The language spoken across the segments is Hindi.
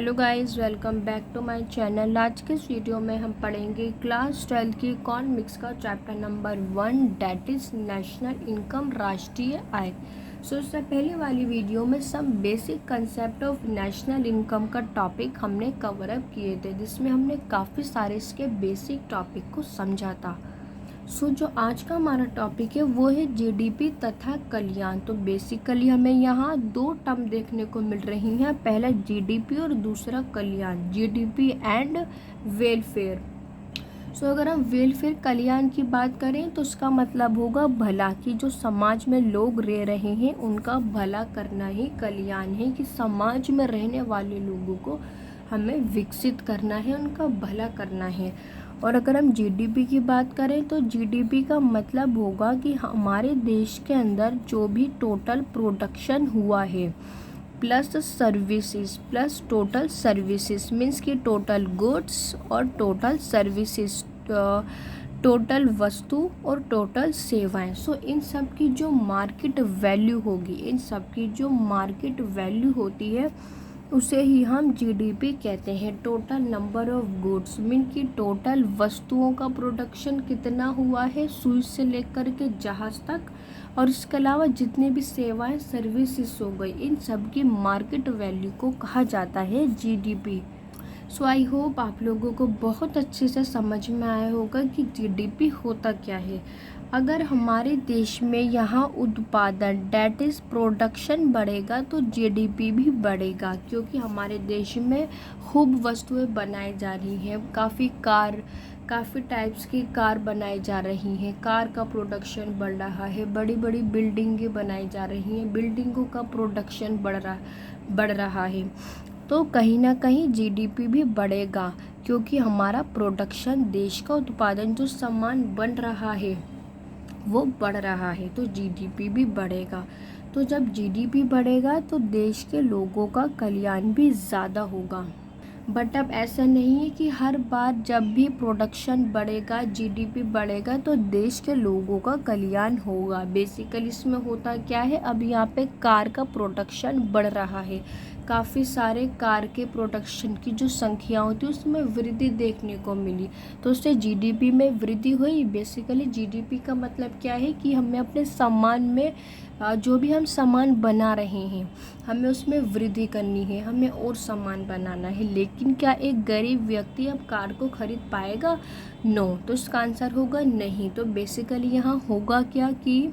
Hello guys, welcome back to my channel. आज के इस वीडियो में हम पढ़ेंगे क्लास 12 की इकोनॉमिक्स का chapter number 1 that is national income, राष्ट्रीय आय। इससे पहले वाली वीडियो में some basic concept of national income का टॉपिक हमने कवर अप किए थे, जिसमें हमने काफ़ी सारे इसके बेसिक टॉपिक को समझा था। जो आज का हमारा टॉपिक है वो है जीडीपी तथा कल्याण। तो बेसिकली हमें यहाँ दो टर्म देखने को मिल रही हैं, पहला जीडीपी और दूसरा कल्याण, जीडीपी एंड वेलफेयर। अगर हम वेलफेयर कल्याण की बात करें तो उसका मतलब होगा भला, कि जो समाज में लोग रह रहे हैं उनका भला करना ही कल्याण है, कि समाज में रहने वाले लोगों को हमें विकसित करना है, उनका भला करना है। और अगर हम जीडीपी की बात करें तो जीडीपी का मतलब होगा कि हमारे देश के अंदर जो भी टोटल प्रोडक्शन हुआ है plus services plus total services, means कि टोटल गुड्स और टोटल सर्विसेज, टोटल वस्तु और टोटल सेवाएं। इन सब की जो मार्केट वैल्यू होगी, इन सब की जो मार्केट वैल्यू होती है उसे ही हम जीडीपी कहते हैं। Total number of goods, mean कि टोटल वस्तुओं का प्रोडक्शन कितना हुआ है सुई से लेकर के जहाज तक, और इसके अलावा जितने भी सेवाएं सर्विसेज हो गई, इन सब की मार्केट वैल्यू को कहा जाता है जीडीपी। आई होप आप लोगों को बहुत अच्छे से समझ में आया होगा कि जीडीपी होता क्या है। अगर हमारे देश में यहाँ उत्पादन डेट इज़ प्रोडक्शन बढ़ेगा तो जीडीपी भी बढ़ेगा, क्योंकि हमारे देश में खूब वस्तुएं बनाई जा रही हैं। काफ़ी टाइप्स की कार बनाई जा रही हैं, कार का प्रोडक्शन बढ़ रहा है, बड़ी बड़ी बिल्डिंगें बनाई जा रही हैं, बिल्डिंगों का प्रोडक्शन बढ़ रहा है। तो कहीं ना कहीं जीडीपी भी बढ़ेगा, क्योंकि हमारा प्रोडक्शन, देश का उत्पादन, जो सामान बन रहा है वो बढ़ रहा है, तो जीडीपी भी बढ़ेगा। तो जब जीडीपी बढ़ेगा तो देश के लोगों का कल्याण भी ज़्यादा होगा। बट अब ऐसा नहीं है कि हर बार जब भी प्रोडक्शन बढ़ेगा, जीडीपी बढ़ेगा तो देश के लोगों का कल्याण होगा। बेसिकली इसमें होता क्या है, अब यहाँ पे कार का प्रोडक्शन बढ़ रहा है, काफ़ी सारे कार के प्रोडक्शन की जो संख्या होती है उसमें वृद्धि देखने को मिली, तो उससे जीडीपी में वृद्धि हुई। बेसिकली जीडीपी का मतलब क्या है कि हमें अपने सामान में जो भी हम सामान बना रहे हैं हमें उसमें वृद्धि करनी है, हमें और सामान बनाना है। लेकिन क्या एक गरीब व्यक्ति अब कार को खरीद पाएगा? नो। तो इसका आंसर होगा नहीं। तो बेसिकली यहाँ होगा क्या कि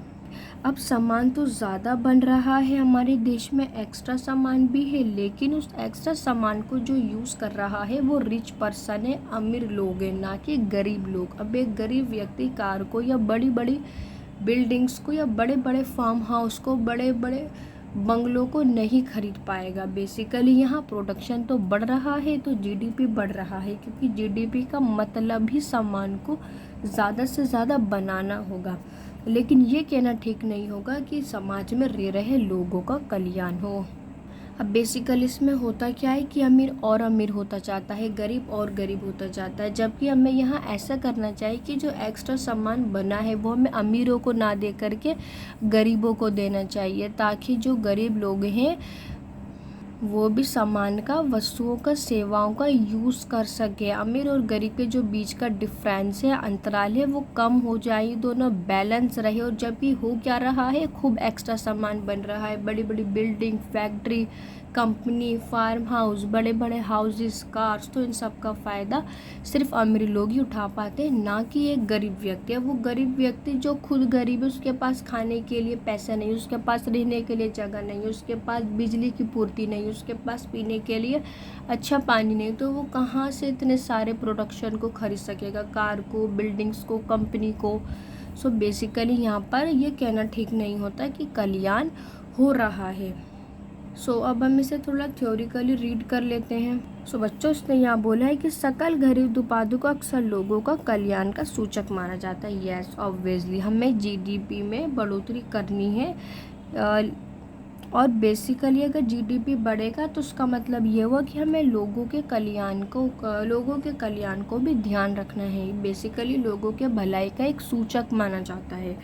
अब सामान तो ज़्यादा बन रहा है, हमारे देश में एक्स्ट्रा सामान भी है, लेकिन उस एक्स्ट्रा सामान को जो यूज़ कर रहा है वो रिच पर्सन है, अमीर लोग हैं, ना कि गरीब लोग। अब एक गरीब व्यक्ति कार को या बड़ी बड़ी बिल्डिंग्स को या बड़े बड़े फार्म हाउस को, बड़े बड़े बंगलों को नहीं खरीद पाएगा। बेसिकली यहाँ प्रोडक्शन तो बढ़ रहा है तो जीडीपी बढ़ रहा है, क्योंकि जीडीपी का मतलब ही सामान को ज़्यादा से ज़्यादा बनाना होगा। लेकिन ये कहना ठीक नहीं होगा कि समाज में रह रहे लोगों का कल्याण हो। अब बेसिकली इसमें होता क्या है कि अमीर और अमीर होता जाता है, गरीब और गरीब होता जाता है, जबकि हमें यहाँ ऐसा करना चाहिए कि जो एक्स्ट्रा सामान बना है वो हमें अमीरों को ना दे करके गरीबों को देना चाहिए, ताकि जो गरीब लोग हैं वो भी सामान का, वस्तुओं का, सेवाओं का यूज़ कर सके। अमीर और गरीब के जो बीच का डिफरेंस है, अंतराल है, वो कम हो जाए, दोनों बैलेंस रहे। और जब भी हो क्या रहा है, खूब एक्स्ट्रा सामान बन रहा है, बड़ी बड़ी building, factory, company, farm house, बड़े बड़े हाउसेस, कार्स, तो इन सब का फ़ायदा सिर्फ अमीर लोग ही उठा पाते हैं, ना कि एक गरीब व्यक्ति। अब वो गरीब व्यक्ति जो खुद गरीब है, उसके पास खाने के लिए पैसा नहीं, उसके पास रहने के लिए जगह नहीं, उसके पास बिजली की पूर्ति नहीं, उसके पास पीने के लिए अच्छा पानी नहीं, तो वो कहाँ से इतने सारे प्रोडक्शन को खरीद सकेगा, कार को, बिल्डिंग्स को, कंपनी को। बेसिकली यहाँ पर ये कहना ठीक नहीं होता कि कल्याण हो रहा है। अब हम इसे थोड़ा थ्योरिकली रीड कर लेते हैं। बच्चों, इसने यहाँ बोला है कि सकल घरेलू उत्पादों को अक्सर लोगों का कल्याण का सूचक माना जाता है। यस, ऑब्वियसली हमें जीडीपी में बढ़ोतरी करनी है, और बेसिकली अगर जीडीपी बढ़ेगा तो उसका मतलब ये हुआ कि हमें लोगों के कल्याण को भी ध्यान रखना है। बेसिकली लोगों के भलाई का एक सूचक माना जाता है।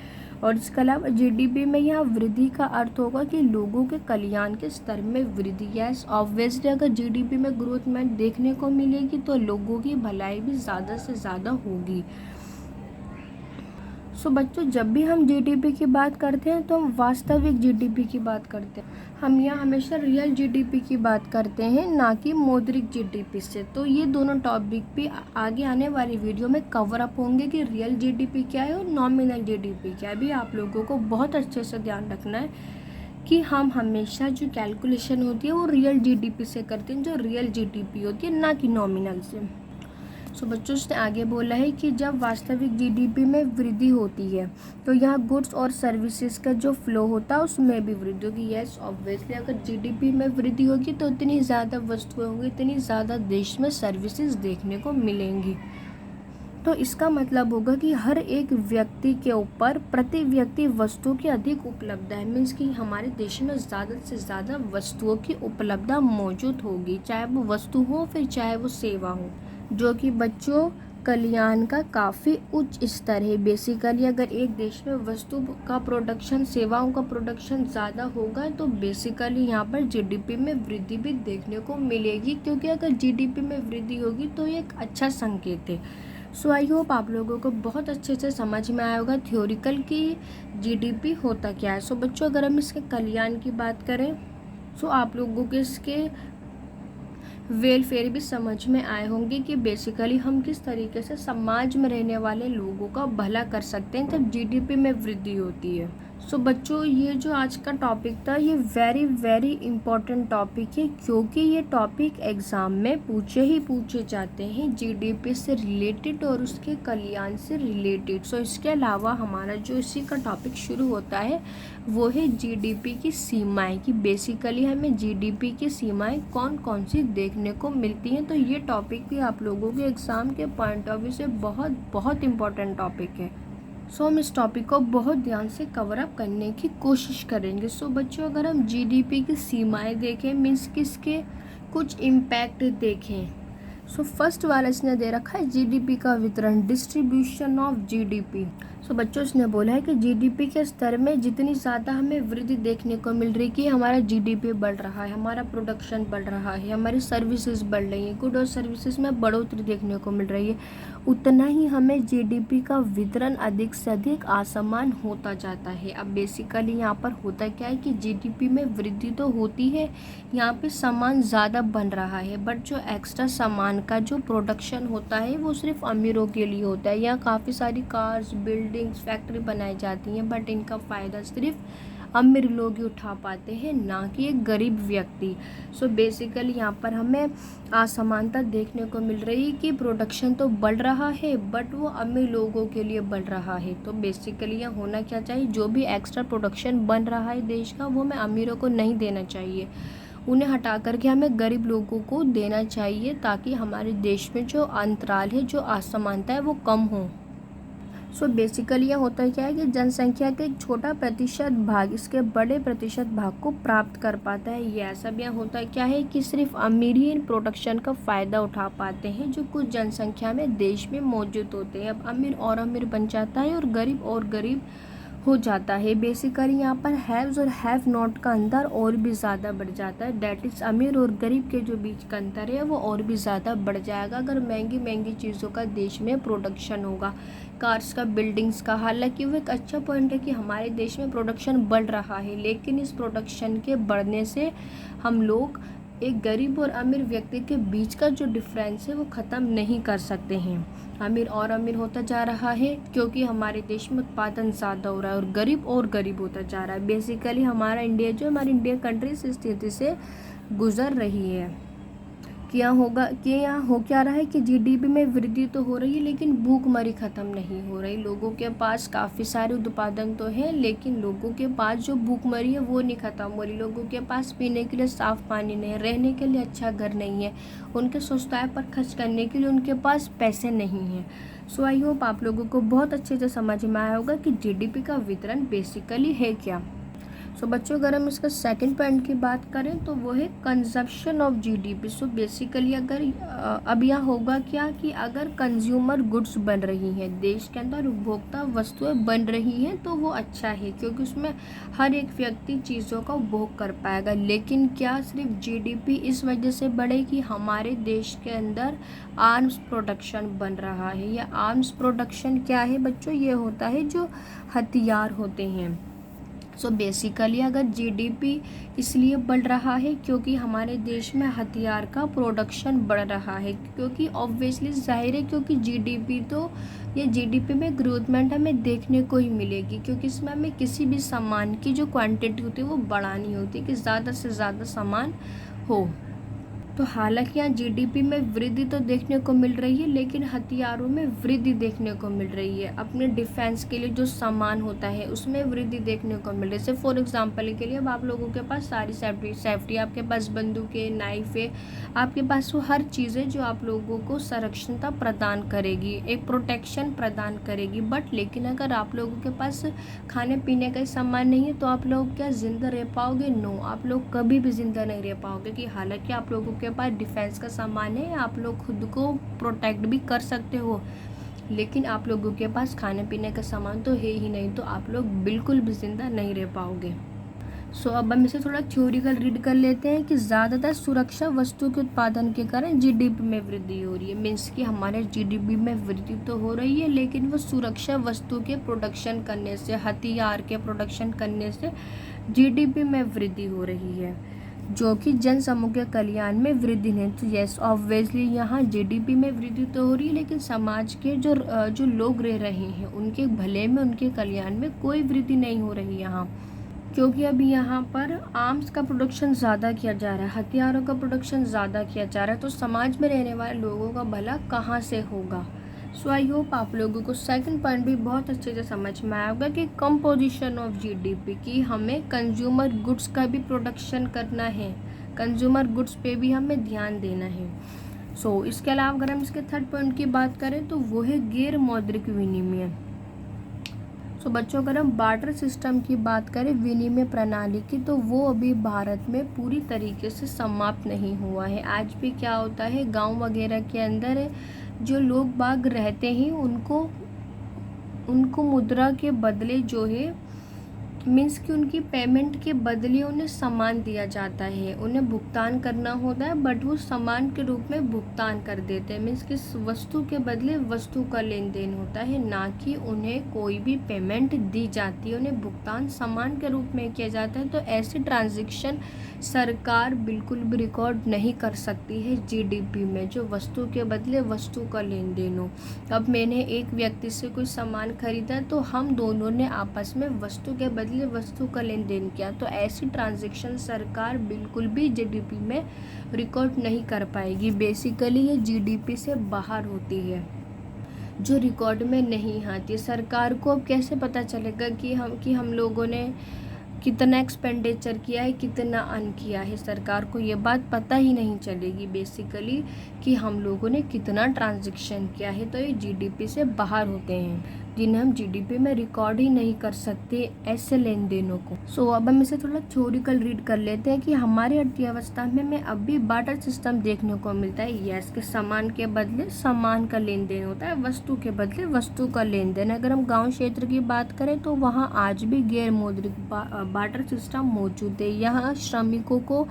और इसके अलावा जीडीपी में यहाँ वृद्धि का अर्थ होगा कि लोगों के कल्याण के स्तर में वृद्धि। यस ऑब्वियसली अगर जीडीपी में ग्रोथमेंट देखने को मिलेगी तो लोगों की भलाई भी ज़्यादा से ज़्यादा होगी। सो बच्चों, जब भी हम जीडीपी की बात करते हैं तो हम वास्तविक जीडीपी की बात करते हैं। हम यहाँ हमेशा रियल जीडीपी की बात करते हैं, ना कि मौद्रिक जीडीपी से। तो ये दोनों टॉपिक भी आगे आने वाली वीडियो में कवर अप होंगे कि रियल जीडीपी क्या है और नॉमिनल जीडीपी क्या है। भी आप लोगों को बहुत अच्छे से ध्यान रखना है कि हम हमेशा जो कैलकुलेशन होती है वो रियल जीडीपी से करते हैं, जो रियल जीडीपी होती है, ना कि नॉमिनल से। सो बच्चों, उसने आगे बोला है कि जब वास्तविक जीडीपी में वृद्धि होती है तो यहाँ गुड्स और सर्विसेज का जो फ्लो होता है उसमें भी वृद्धि होगी। यस ऑब्वियसली अगर जीडीपी में वृद्धि होगी तो इतनी ज़्यादा वस्तुएं होंगी, इतनी ज़्यादा देश में सर्विसेज देखने को मिलेंगी। तो इसका मतलब होगा कि हर एक व्यक्ति के ऊपर प्रति व्यक्ति वस्तुओं की अधिक उपलब्धता है। मीन्स कि हमारे देश में ज़्यादा से ज़्यादा वस्तुओं की उपलब्धता मौजूद होगी, चाहे वो वस्तु हो फिर चाहे वो सेवा हो, जो कि बच्चों कल्याण का काफ़ी उच्च स्तर है। बेसिकली अगर एक देश में वस्तु का प्रोडक्शन, सेवाओं का प्रोडक्शन ज़्यादा होगा तो बेसिकली यहाँ पर जीडीपी में वृद्धि भी देखने को मिलेगी, क्योंकि अगर जीडीपी में वृद्धि होगी तो ये एक अच्छा संकेत है। सो आई होप आप लोगों को बहुत अच्छे से समझ में आया होगा थ्योरिकल कि जीडीपी होता क्या है। सो बच्चों, अगर हम इसके कल्याण की बात करें सो आप लोगों के इसके वेलफेयर भी समझ में आए होंगे कि बेसिकली हम किस तरीके से समाज में रहने वाले लोगों का भला कर सकते हैं जब जीडीपी में वृद्धि होती है। सो बच्चों, ये जो आज का टॉपिक था ये वेरी इम्पॉर्टेंट टॉपिक है, क्योंकि ये टॉपिक एग्ज़ाम में पूछे जाते हैं जीडीपी से रिलेटेड और उसके कल्याण से रिलेटेड। सो इसके अलावा हमारा जो इसी का टॉपिक शुरू होता है वो है जीडीपी की सीमाएं, कि बेसिकली हमें जीडीपी की सीमाएं कौन कौन सी देखने को मिलती हैं। तो ये टॉपिक भी आप लोगों के एग्ज़ाम के पॉइंट ऑफ व्यू से बहुत इम्पॉर्टेंट टॉपिक है। सो हम इस टॉपिक को बहुत ध्यान से कवर अप करने की कोशिश करेंगे। सो बच्चों, अगर हम जीडीपी की सीमाएं देखें, मीन्स किसके कुछ इम्पैक्ट देखें। सो फर्स्ट वाला इसने दे रखा है जीडीपी का वितरण, डिस्ट्रीब्यूशन ऑफ जीडीपी। सो बच्चों, इसने बोला है कि जीडीपी के स्तर में जितनी ज़्यादा हमें वृद्धि देखने को मिल रही है कि हमारा जीडीपी बढ़ रहा है, हमारा प्रोडक्शन बढ़ रहा है, हमारी सर्विसेज बढ़ रही हैं, गुड और सर्विसेज में बढ़ोतरी देखने को मिल रही है, उतना ही हमें जीडीपी का वितरण अधिक से अधिक असमान होता जाता है। अब बेसिकली यहाँ पर होता क्या है कि जीडीपी में वृद्धि तो होती है, यहाँ पे सामान ज़्यादा बन रहा है, बट जो एक्स्ट्रा सामान का जो प्रोडक्शन होता है वो सिर्फ अमीरों के लिए होता है। यहाँ काफ़ी सारी कार्स, बिल्डिंग्स, फैक्ट्री बनाई जाती हैं, बट इनका फ़ायदा सिर्फ अमीर लोग ही उठा पाते हैं, ना कि एक गरीब व्यक्ति। सो बेसिकली यहाँ पर हमें असमानता देखने को मिल रही है कि प्रोडक्शन तो बढ़ रहा है बट वो अमीर लोगों के लिए बढ़ रहा है। तो बेसिकली यहाँ होना क्या चाहिए, जो भी एक्स्ट्रा प्रोडक्शन बन रहा है देश का वो हमें अमीरों को नहीं देना चाहिए, उन्हें हटा करके हमें गरीब लोगों को देना चाहिए, ताकि हमारे देश में जो अंतराल है, जो असमानता है वो कम हो। सो बेसिकली यह होता क्या है कि जनसंख्या का एक छोटा प्रतिशत भाग इसके बड़े प्रतिशत भाग को प्राप्त कर पाता है। ये ऐसा भी यहाँ होता क्या है कि सिर्फ अमीर ही इन प्रोडक्शन का फ़ायदा उठा पाते हैं, जो कुछ जनसंख्या में देश में मौजूद होते हैं। अब अमीर और अमीर बन जाता है और गरीब हो जाता है। बेसिकली यहाँ पर हैव्स और हैव नॉट का अंतर और भी ज़्यादा बढ़ जाता है। डैट इज़ अमीर और गरीब के जो बीच का अंतर है वो और भी ज़्यादा बढ़ जाएगा अगर महंगी चीज़ों का देश में प्रोडक्शन होगा, कार्स का, बिल्डिंग्स का। हालांकि वो एक अच्छा पॉइंट है कि हमारे देश में प्रोडक्शन बढ़ रहा है, लेकिन इस प्रोडक्शन के बढ़ने से हम लोग एक गरीब और अमीर व्यक्ति के बीच का जो डिफरेंस है वो ख़त्म नहीं कर सकते हैं। अमीर और अमीर होता जा रहा है क्योंकि हमारे देश में उत्पादन ज़्यादा हो रहा है, और गरीब होता जा रहा है। बेसिकली हमारा इंडिया जो हमारी इंडिया कंट्री इस स्थिति से गुज़र रही है कि यहाँ हो क्या रहा है कि जीडीपी में वृद्धि तो हो रही है लेकिन भूखमरी ख़त्म नहीं हो रही। लोगों के पास काफ़ी सारे उत्पादन तो है, लेकिन लोगों के पास जो भूखमरी है वो नहीं ख़त्म हो रही। लोगों के पास पीने के लिए साफ़ पानी नहीं है, रहने के लिए अच्छा घर नहीं है, उनके स्वच्छता पर खर्च करने के लिए उनके पास पैसे नहीं हैं। सो आई होप आप लोगों को बहुत अच्छे से समझ में आया होगा कि जीडीपी का वितरण बेसिकली है क्या। सो बच्चों अगर हम इसका सेकंड पॉइंट की बात करें तो वो है consumption of GDP. So basically अगर अब यहाँ होगा क्या कि अगर कंज्यूमर गुड्स बन रही हैं देश के अंदर, उपभोक्ता वस्तुएं बन रही हैं, तो वो अच्छा है क्योंकि उसमें हर एक व्यक्ति चीज़ों का उपभोग कर पाएगा। लेकिन क्या सिर्फ जीडीपी इस वजह से बढ़े कि हमारे देश के अंदर आर्म्स प्रोडक्शन बन रहा है? या आर्म्स प्रोडक्शन क्या है बच्चों? ये होता है जो हथियार होते हैं। सो बेसिकली अगर जीडीपी इसलिए बढ़ रहा है क्योंकि हमारे देश में हथियार का प्रोडक्शन बढ़ रहा है, क्योंकि ऑब्वियसली जाहिर है क्योंकि जीडीपी तो ये जीडीपी में ग्रोथमेंट हमें देखने को ही मिलेगी, क्योंकि इसमें हमें किसी भी सामान की जो क्वांटिटी होती है वो बढ़ानी होती है कि ज़्यादा से ज़्यादा सामान हो। तो हालांकि यहाँ जीडीपी में वृद्धि तो देखने को मिल रही है, लेकिन हथियारों में वृद्धि देखने को मिल रही है। अपने डिफेंस के लिए जो सामान होता है उसमें वृद्धि देखने को मिल रही है। जैसे फॉर एग्जांपल के लिए अब आप लोगों के पास सारी सेफ्टी, आपके पास बंदूक है, नाइफ है, आपके पास वो हर चीज़ है जो आप लोगों को संरक्षणता प्रदान करेगी, एक प्रोटेक्शन प्रदान करेगी। बट लेकिन अगर आप लोगों के पास खाने पीने का सामान नहीं है तो आप लोग क्या जिंदा रह पाओगे? नो, आप लोग कभी भी जिंदा नहीं रह पाओगे। कि हालांकि आप लोगों के पास डिफेंस का सामान है, आप लोग खुद को प्रोटेक्ट भी कर सकते हो, लेकिन आप लोगों के पास खाने पीने का सामान तो है ही नहीं, तो आप लोग बिल्कुल भी जिंदा नहीं रह पाओगे। सो अब हम इसे थोड़ा थ्योरिकल रीड कर लेते हैं कि ज़्यादातर सुरक्षा वस्तु के उत्पादन के कारण जीडीपी में वृद्धि हो रही है। मीन्स कि हमारे जीडीपी में वृद्धि तो हो रही है, लेकिन वो सुरक्षा वस्तु के प्रोडक्शन करने से, हथियार के प्रोडक्शन करने से जीडीपी में वृद्धि हो रही है, जो कि जन समूह के कल्याण में वृद्धि नहीं। तो यस ऑब्वियसली यहाँ जीडीपी में वृद्धि तो हो रही है, लेकिन समाज के जो लोग रह रहे हैं उनके भले में, उनके कल्याण में कोई वृद्धि नहीं हो रही यहाँ, क्योंकि अभी यहाँ पर आर्म्स का प्रोडक्शन ज़्यादा किया जा रहा है, हथियारों का प्रोडक्शन ज़्यादा किया जा रहा है। तो समाज में रहने वाले लोगों का भला कहाँ से होगा? सो आई होप आप लोगों को सेकंड पॉइंट भी बहुत अच्छे से समझ में आया होगा कि कंपोजिशन ऑफ जीडीपी, की हमें कंज्यूमर गुड्स का भी प्रोडक्शन करना है, कंज्यूमर गुड्स पे भी हमें ध्यान देना है। सो इसके अलावा अगर हम इसके थर्ड पॉइंट की बात करें तो वो है गैर मौद्रिक विनिमय। सो बच्चों अगर हम बार्टर सिस्टम की बात करें विनिमय प्रणाली की, तो वो अभी भारत में पूरी तरीके से समाप्त नहीं हुआ है। आज भी क्या होता है, गांव वगैरह के अंदर जो लोग बाग रहते हैं उनको मुद्रा के बदले जो है, मीन्स कि उनकी पेमेंट के बदले उन्हें सामान दिया जाता है, उन्हें भुगतान करना होता है, बट वो सामान के रूप में भुगतान कर देते हैं। मीन्स कि वस्तु के बदले वस्तु का लेन देन होता है, ना कि उन्हें कोई भी पेमेंट दी जाती है, उन्हें भुगतान सामान के रूप में किया जाता है। तो ऐसी ट्रांजैक्शन सरकार बिल्कुल भी रिकॉर्ड नहीं कर सकती है जीडीपी में, जो वस्तु के बदले वस्तु का लेन देन हो। अब मैंने एक व्यक्ति से कोई सामान खरीदा तो हम दोनों ने आपस में वस्तु के बदले वस्तु का लेन देन किया, तो ऐसी ट्रांजैक्शन सरकार बिल्कुल भी जीडीपी में रिकॉर्ड नहीं कर पाएगी। बेसिकली ये जीडीपी से बाहर होती है, जो रिकॉर्ड में नहीं आती। सरकार को अब कैसे पता चलेगा कि हम लोगों ने कितना एक्सपेंडिचर किया है, कितना अर्न किया है? सरकार को ये बात पता ही नहीं चलेगी बेसिकली कि हम लोगों ने कितना ट्रांजैक्शन किया है। तो ये जीडीपी से बाहर होते हैं, जिन्हें हम जीडीपी में रिकॉर्ड ही नहीं कर सकते ऐसे लेन देनों को। सो अब हम इसे थोड़ा थ्योरिकल रीड कर लेते हैं कि हमारी अर्थव्यवस्था में अब भी बार्टर सिस्टम देखने को मिलता है। यस, के सामान के बदले सामान का लेन देन होता है, वस्तु के बदले वस्तु का लेन देन। अगर हम गाँव क्षेत्र की बात करें तो वहाँ आज भी गैर मौद्रिक बार्टर सिस्टम मौजूद है। यहाँ श्रमिकों को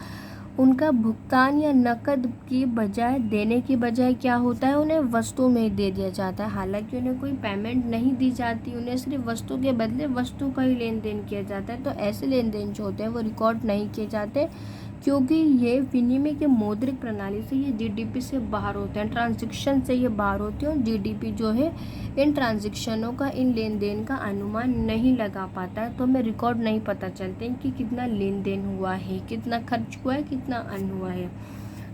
उनका भुगतान या नकद की बजाय देने की बजाय क्या होता है, उन्हें वस्तु में दे दिया जाता है। हालांकि उन्हें कोई पेमेंट नहीं दी जाती, उन्हें सिर्फ वस्तु के बदले वस्तु का ही लेन देन किया जाता है। तो ऐसे लेन देन जो होते हैं वो रिकॉर्ड नहीं किए जाते, क्योंकि ये विनिमय के मौद्रिक प्रणाली से ये जीडीपी से बाहर होते हैं, ट्रांजैक्शन से ये बाहर होते हैं। और जीडीपी जो है इन ट्रांजैक्शनों का, इन लेन देन का अनुमान नहीं लगा पाता है, तो हमें रिकॉर्ड नहीं पता चलते कि कितना लेन देन हुआ है, कितना खर्च हुआ है, कितना अर्न हुआ है।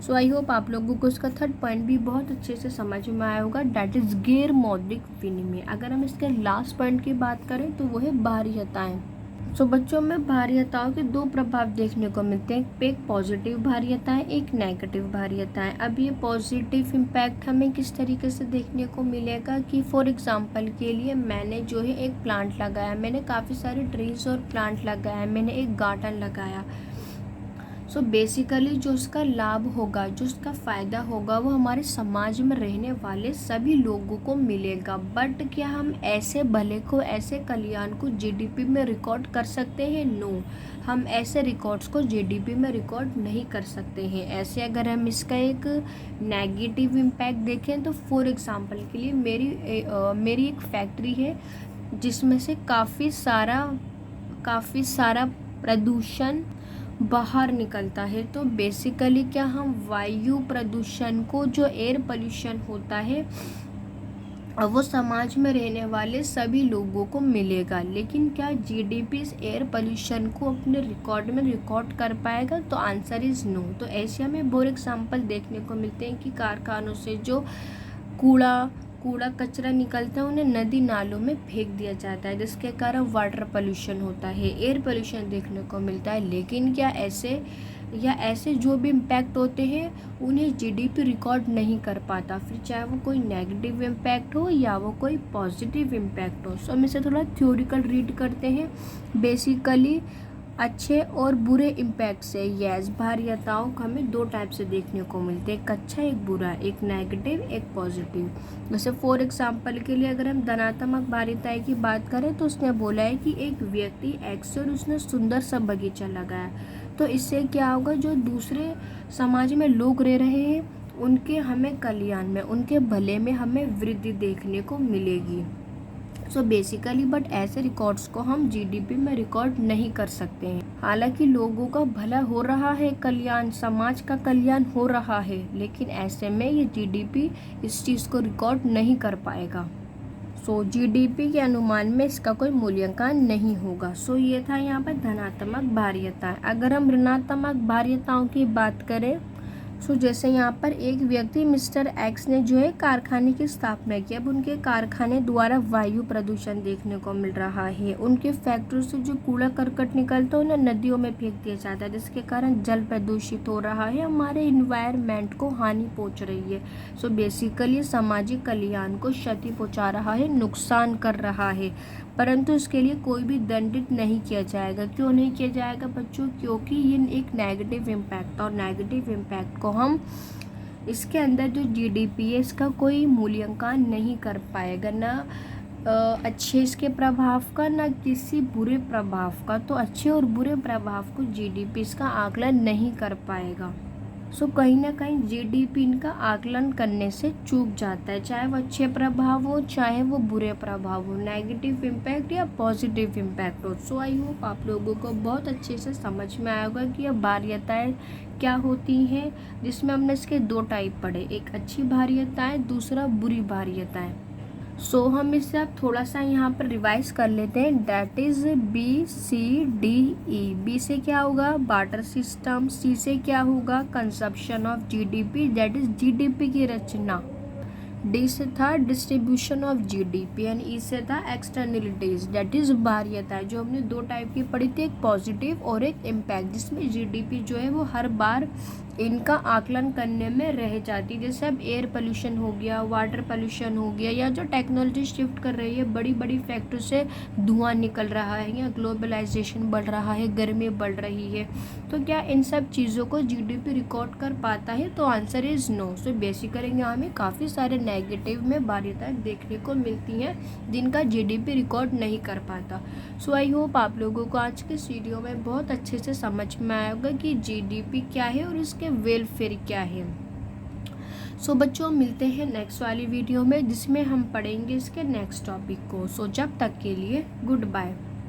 सो आई होप आप लोगों को इसका थर्ड पॉइंट भी बहुत अच्छे से समझ में आया होगा, डैट इज़ गैर मौद्रिक विनिमय। अगर हम इसके लास्ट पॉइंट की बात करें तो वो है बाहरी हताएँ। सो बच्चों में भारीयताओं के दो प्रभाव देखने को मिलते हैं, एक पॉजिटिव भारीयता है, एक नेगेटिव भारीयता है। अब ये पॉजिटिव इम्पैक्ट हमें किस तरीके से देखने को मिलेगा कि फॉर एग्जांपल के लिए मैंने जो है एक प्लांट लगाया, मैंने काफ़ी सारे ट्रीज और प्लांट लगाया, मैंने एक गार्डन लगाया। सो बेसिकली जो उसका लाभ होगा, जो उसका फ़ायदा होगा, वो हमारे समाज में रहने वाले सभी लोगों को मिलेगा। बट क्या हम ऐसे भले को, ऐसे कल्याण को जीडीपी में रिकॉर्ड कर सकते हैं? नो, हम ऐसे रिकॉर्ड्स को जीडीपी में रिकॉर्ड नहीं कर सकते हैं। ऐसे अगर हम इसका एक नेगेटिव इम्पैक्ट देखें तो फॉर एग्ज़ाम्पल के लिए मेरी एक फैक्ट्री है जिसमें से काफ़ी सारा प्रदूषण बाहर निकलता है। तो बेसिकली क्या हम वायु प्रदूषण को, जो एयर पोल्यूशन होता है, वो समाज में रहने वाले सभी लोगों को मिलेगा। लेकिन क्या जीडीपी इस एयर पोल्यूशन को अपने रिकॉर्ड में रिकॉर्ड कर पाएगा? तो आंसर इज़ नो। तो ऐसे हमें बहुत एग्जाम्पल देखने को मिलते हैं कि कारखानों से जो कूड़ा कचरा निकलता है उन्हें नदी नालों में फेंक दिया जाता है, जिसके कारण वाटर पोल्यूशन होता है, एयर पोल्यूशन देखने को मिलता है। लेकिन क्या ऐसे जो भी इम्पैक्ट होते हैं उन्हें जीडीपी रिकॉर्ड नहीं कर पाता, फिर चाहे वो कोई नेगेटिव इम्पैक्ट हो या वो कोई पॉजिटिव इम्पैक्ट हो। सो हम इसे थोड़ा थ्योरिकल रीड करते हैं। बेसिकली अच्छे और बुरे इम्पैक्ट से यस भारीयताओं को हमें दो टाइप से देखने को मिलते हैं, एक अच्छा एक बुरा, एक नेगेटिव एक पॉजिटिव। जैसे फॉर एग्जांपल के लिए अगर हम धनात्मक भारीयता की बात करें तो उसने बोला है कि एक व्यक्ति एक्स और उसने सुंदर सा बगीचा लगाया, तो इससे क्या होगा, जो दूसरे समाज में लोग रह रहे हैं उनके हमें कल्याण में, उनके भले में हमें वृद्धि देखने को मिलेगी। सो बेसिकली बट ऐसे रिकॉर्ड्स को हम जीडीपी में रिकॉर्ड नहीं कर सकते हैं। हालांकि लोगों का भला हो रहा है, कल्याण, समाज का कल्याण हो रहा है, लेकिन ऐसे में ये जीडीपी इस चीज़ को रिकॉर्ड नहीं कर पाएगा। सो जीडीपी के अनुमान में इसका कोई मूल्यांकन नहीं होगा। सो ये था यहाँ पर धनात्मक भारीयता। अगर हम ऋणात्मक भारीयताओं की बात करें, सो जैसे यहाँ पर एक व्यक्ति मिस्टर एक्स ने जो है कारखाने की स्थापना की। अब उनके कारखाने द्वारा वायु प्रदूषण देखने को मिल रहा है, उनके फैक्ट्री से जो कूड़ा करकट निकलता है उन्हें नदियों में फेंक दिया जाता है, जिसके कारण जल प्रदूषित हो रहा है, हमारे इन्वायरमेंट को हानि पहुँच रही है। सो बेसिकली सामाजिक कल्याण को क्षति पहुँचा रहा है, नुकसान कर रहा है, परंतु इसके लिए कोई भी दंडित नहीं किया जाएगा। क्यों नहीं किया जाएगा बच्चों? क्योंकि ये एक नेगेटिव इम्पैक्ट, और नेगेटिव इम्पैक्ट को हम इसके अंदर जो जीडीपी है इसका कोई मूल्यांकन नहीं कर पाएगा, ना अच्छे इसके प्रभाव का, ना किसी बुरे प्रभाव का। तो अच्छे और बुरे प्रभाव को जीडीपी इसका आकलन नहीं कर पाएगा। सो कहीं ना कहीं जीडीपी इनका आकलन करने से चूक जाता है, चाहे वो अच्छे प्रभाव हो चाहे वो बुरे प्रभाव हो, नेगेटिव इम्पैक्ट या पॉजिटिव इम्पैक्ट हो। सो आई होप आप लोगों को बहुत अच्छे से समझ में आया होगा कि यह भारीयताएँ क्या होती हैं, जिसमें हमने इसके दो टाइप पढ़े, एक अच्छी भारीयताएँ, दूसरा बुरी भारीयताएँ। सो हम इसे आप थोड़ा सा यहाँ पर रिवाइज कर लेते हैं। That is BCDE। बी से क्या होगा? Barter system. सी से क्या होगा? Consumption of GDP, that is GDP की रचना। डी से था डिस्ट्रीब्यूशन ऑफ जीडीपी, एंड ई से था एक्सटर्नलिटीज, दैट इज भारीयता, जो हमने दो टाइप की पढ़ी थी, एक पॉजिटिव और एक इम्पैक्ट, जिसमें जीडीपी जो है वो हर बार इनका आकलन करने में रह जाती है। जैसे अब एयर पोल्यूशन हो गया, वाटर पोल्यूशन हो गया, या जो टेक्नोलॉजी शिफ्ट कर रही है, बड़ी बड़ी फैक्ट्री से धुआं निकल रहा है, या ग्लोबलाइजेशन बढ़ रहा है, गर्मी बढ़ रही है, तो क्या इन सब चीज़ों को जीडीपी रिकॉर्ड कर पाता है? तो answer is no. So basically यहाँ हमें काफ़ी सारे नेगेटिव में भारीयताएँ देखने को मिलती हैं जिनका जीडीपी रिकॉर्ड नहीं कर पाता। सो आई होप आप लोगों को आज के इस वीडियो में बहुत अच्छे से समझ में आया होगा कि जीडीपी क्या है और इसके वेलफेयर क्या है। सो बच्चों मिलते हैं नेक्स्ट वाली वीडियो में, जिसमें हम पढ़ेंगे इसके नेक्स्ट टॉपिक को। सो जब तक के लिए गुड बाय।